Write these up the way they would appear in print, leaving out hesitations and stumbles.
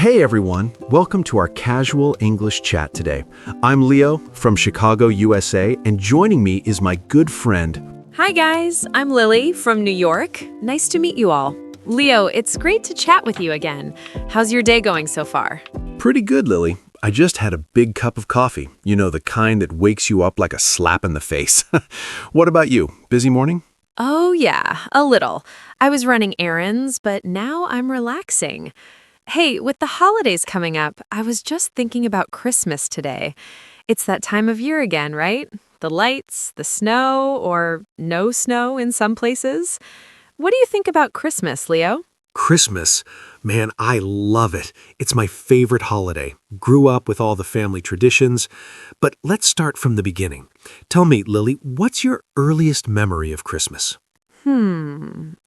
Hey everyone, welcome to our casual English chat today. I'm Leo from Chicago, USA, and joining me is my good friend. Hi guys, I'm Lily from New York. Nice to meet you all. Leo, it's great to chat with you again. How's your day going so far? Pretty good, Lily. I just had a big cup of coffee. You know, the kind that wakes you up like a slap in the face. What about you? Busy morning? Oh yeah, a little. I was running errands, but now I'm relaxing. Hey, with the holidays coming up, I was just thinking about Christmas today. It's that time of year again, right? The lights, the snow, or no snow in some places. What do you think about Christmas, Leo? Christmas? Man, I love it. It's my favorite holiday. Grew up with all the family traditions. But let's start from the beginning. Tell me, Lily, what's your earliest memory of Christmas?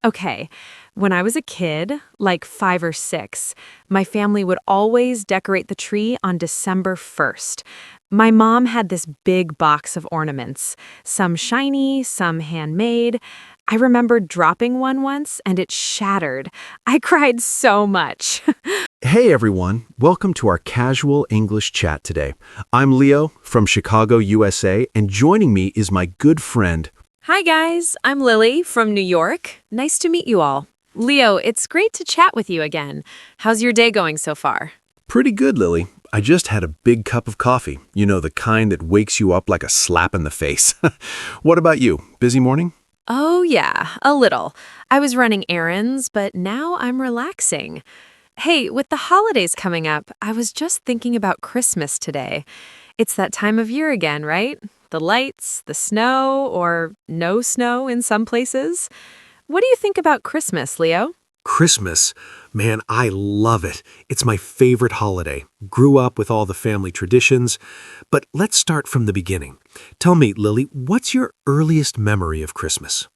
Okay. When I was a kid, like 5 or 6, my family would always decorate the tree on December 1st. My mom had this big box of ornaments, some shiny, some handmade. I remember dropping one once and it shattered. I cried so much. Hey everyone, welcome to our casual English chat today. I'm Leo from Chicago, USA, and joining me is my good friend. Hi guys, I'm Lily from New York. Nice to meet you all. Leo, it's great to chat with you again. How's your day going so far? Pretty good, Lily. I just had a big cup of coffee. You know, the kind that wakes you up like a slap in the face. What about you? Busy morning? Oh yeah, a little. I was running errands, but now I'm relaxing. Hey, with the holidays coming up, I was just thinking about Christmas today. It's that time of year again, right? The lights, the snow, or no snow in some places. What do you think about Christmas, Leo? Christmas? Man, I love it. It's my favorite holiday. Grew up with all the family traditions. But let's start from the beginning. Tell me, Lily, what's your earliest memory of Christmas?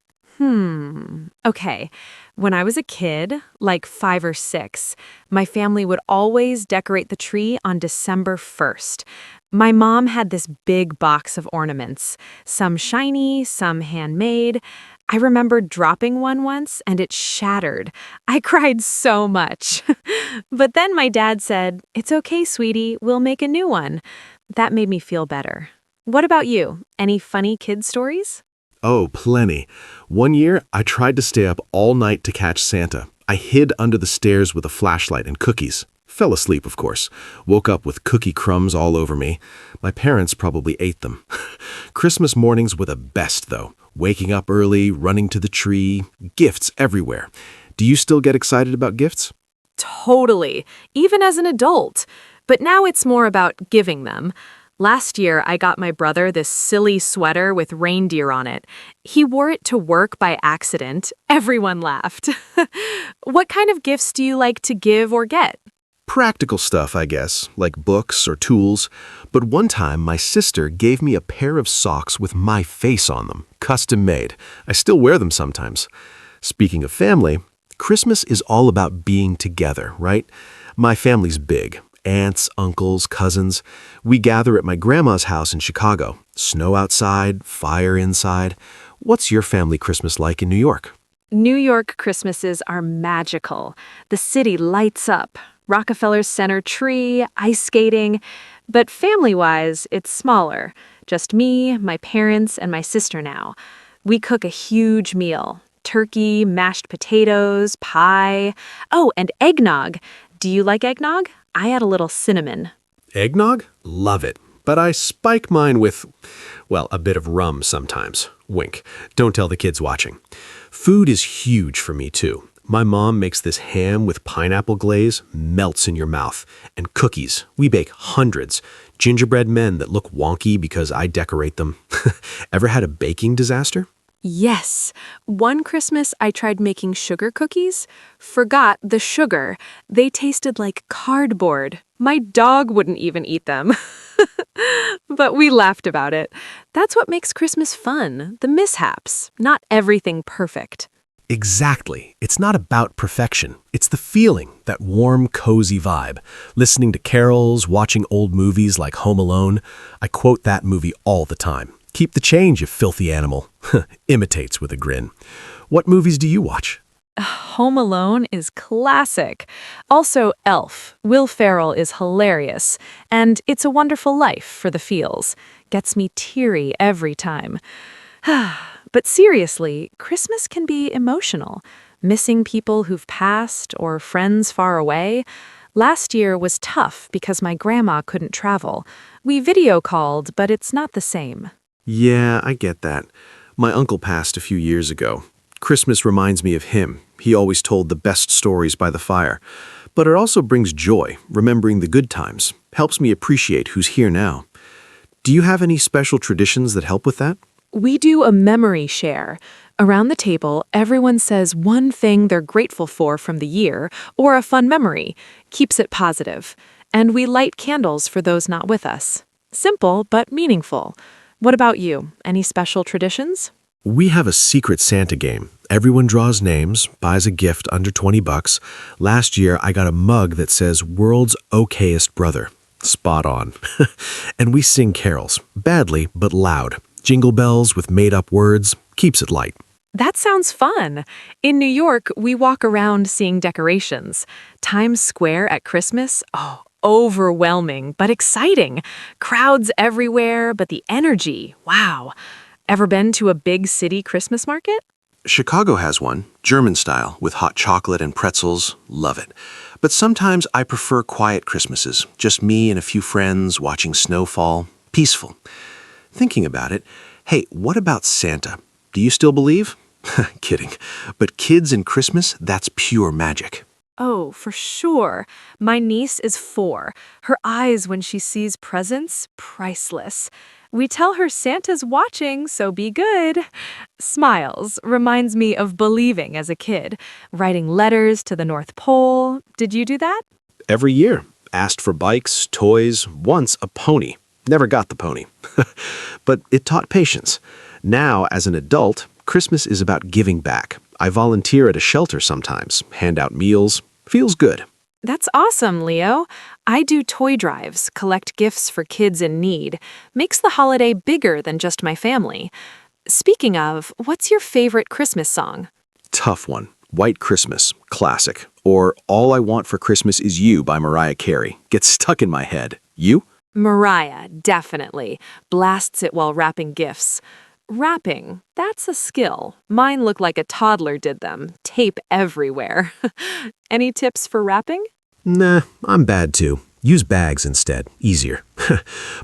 Okay. When I was a kid, like 5 or 6, my family would always decorate the tree on December 1st. My mom had this big box of ornaments, some shiny, some handmade. I remember dropping one once and it shattered. I cried so much. But then my dad said, "It's okay, sweetie, we'll make a new one." That made me feel better. What about you? Any funny kid stories? Oh, plenty. One year, I tried to stay up all night to catch Santa. I hid under the stairs with a flashlight and cookies. Fell asleep, of course. Woke up with cookie crumbs all over me. My parents probably ate them. Christmas mornings were the best, though. Waking up early, running to the tree, gifts everywhere. Do you still get excited about gifts? Totally, even as an adult. But now it's more about giving them. Last year, I got my brother this silly sweater with reindeer on it. He wore it to work by accident. Everyone laughed. What kind of gifts do you like to give or get? Practical stuff, I guess, like books or tools. But one time, my sister gave me a pair of socks with my face on them, custom made. I still wear them sometimes. Speaking of family, Christmas is all about being together, right? My family's big. Aunts, uncles, cousins. We gather at my grandma's house in Chicago. Snow outside, fire inside. What's your family Christmas like in New York? New York Christmases are magical. The city lights up. Rockefeller's Center tree, ice skating. But family-wise, it's smaller. Just me, my parents, and my sister now. We cook a huge meal. Turkey, mashed potatoes, pie. Oh, and eggnog. Do you like eggnog? I add a little cinnamon. Eggnog? Love it. But I spike mine with, well, a bit of rum sometimes. Wink. Don't tell the kids watching. Food is huge for me, too. My mom makes this ham with pineapple glaze, melts in your mouth. And cookies. We bake hundreds. Gingerbread men that look wonky because I decorate them. Ever had a baking disaster? Yes. One Christmas, I tried making sugar cookies. Forgot the sugar. They tasted like cardboard. My dog wouldn't even eat them. But we laughed about it. That's what makes Christmas fun, the mishaps, not everything perfect. Exactly. It's not about perfection. It's the feeling, that warm, cozy vibe. Listening to carols, watching old movies like Home Alone. I quote that movie all the time. Keep the change, you filthy animal. Imitates with a grin. What movies do you watch? Home Alone is classic. Also, Elf. Will Ferrell is hilarious. And It's a Wonderful Life for the feels. Gets me teary every time. But seriously, Christmas can be emotional. Missing people who've passed or friends far away. Last year was tough because my grandma couldn't travel. We video called, but it's not the same. Yeah, I get that. My uncle passed a few years ago. Christmas reminds me of him. He always told the best stories by the fire. But it also brings joy, remembering the good times. Helps me appreciate who's here now. Do you have any special traditions that help with that? We do a memory share. Around the table, everyone says one thing they're grateful for from the year, or a fun memory. Keeps it positive. And we light candles for those not with us. Simple, but meaningful. What about you? Any special traditions? We have a secret Santa game. Everyone draws names, buys a gift under $20. Last year, I got a mug that says World's Okayest Brother. Spot on. And we sing carols, badly but loud. Jingle bells with made-up words, keeps it light. That sounds fun. In New York, we walk around seeing decorations. Times Square at Christmas, overwhelming, but exciting. Crowds everywhere, but the energy, wow. Ever been to a big city Christmas market? Chicago has one, German style, with hot chocolate and pretzels. Love it. But sometimes I prefer quiet Christmases, just me and a few friends watching snow fall. Peaceful. Thinking about it, hey, what about Santa? Do you still believe? Kidding. But kids and Christmas, that's pure magic. Oh, for sure. My niece is 4. Her eyes when she sees presents, priceless. We tell her Santa's watching, so be good. Smiles reminds me of believing as a kid, writing letters to the North Pole. Did you do that? Every year. Asked for bikes, toys, once a pony. Never got the pony. But it taught patience. Now, as an adult, Christmas is about giving back. I volunteer at a shelter sometimes, hand out meals. Feels good. That's awesome, Leo. I do toy drives, collect gifts for kids in need. Makes the holiday bigger than just my family. Speaking of, what's your favorite Christmas song? Tough one. White Christmas, classic. Or All I Want for Christmas Is You by Mariah Carey. Gets stuck in my head. You? Mariah, definitely. Blasts it while wrapping gifts. Wrapping, that's a skill. Mine look like a toddler did them. Tape everywhere. Any tips for wrapping? Nah, I'm bad too. Use bags instead. Easier.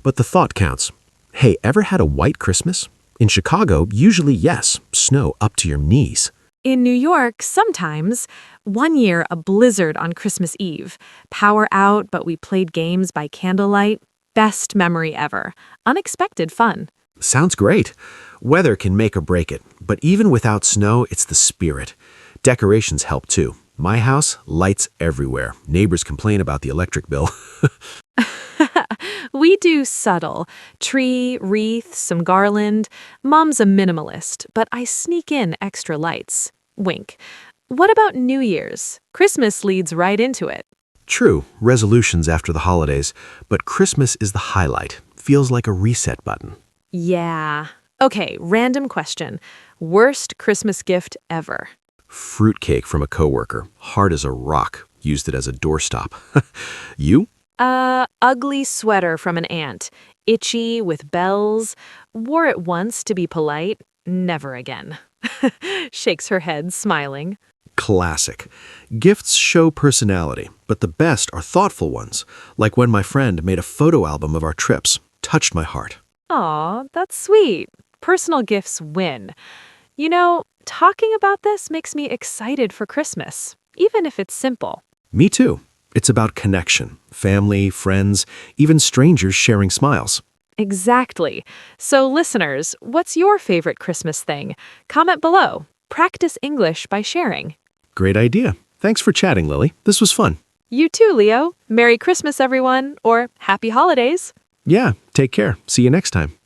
But the thought counts. Hey, ever had a white Christmas? In Chicago, usually yes. Snow up to your knees. In New York, sometimes. One year, a blizzard on Christmas Eve. Power out, but we played games by candlelight. Best memory ever. Unexpected fun. Sounds great. Weather can make or break it, but even without snow, it's the spirit. Decorations help too. My house, lights everywhere. Neighbors complain about the electric bill. We do subtle. Tree, wreath, some garland. Mom's a minimalist, but I sneak in extra lights. Wink. What about New Year's? Christmas leads right into it. True, resolutions after the holidays, but Christmas is the highlight. Feels like a reset button. Yeah. Okay, random question. Worst Christmas gift ever? Fruitcake from a coworker, hard as a rock. Used it as a doorstop. You? Ugly sweater from an aunt. Itchy, with bells. Wore it once to be polite. Never again. Shakes her head, smiling. Classic. Gifts show personality, but the best are thoughtful ones, like when my friend made a photo album of our trips. Touched my heart. Aw, that's sweet. Personal gifts win. You know, talking about this makes me excited for Christmas, even if it's simple. Me too. It's about connection, family, friends, even strangers sharing smiles. Exactly. So listeners, what's your favorite Christmas thing? Comment below. Practice English by sharing. Great idea. Thanks for chatting, Lily. This was fun. You too, Leo. Merry Christmas, everyone, or Happy Holidays. Yeah, take care. See you next time.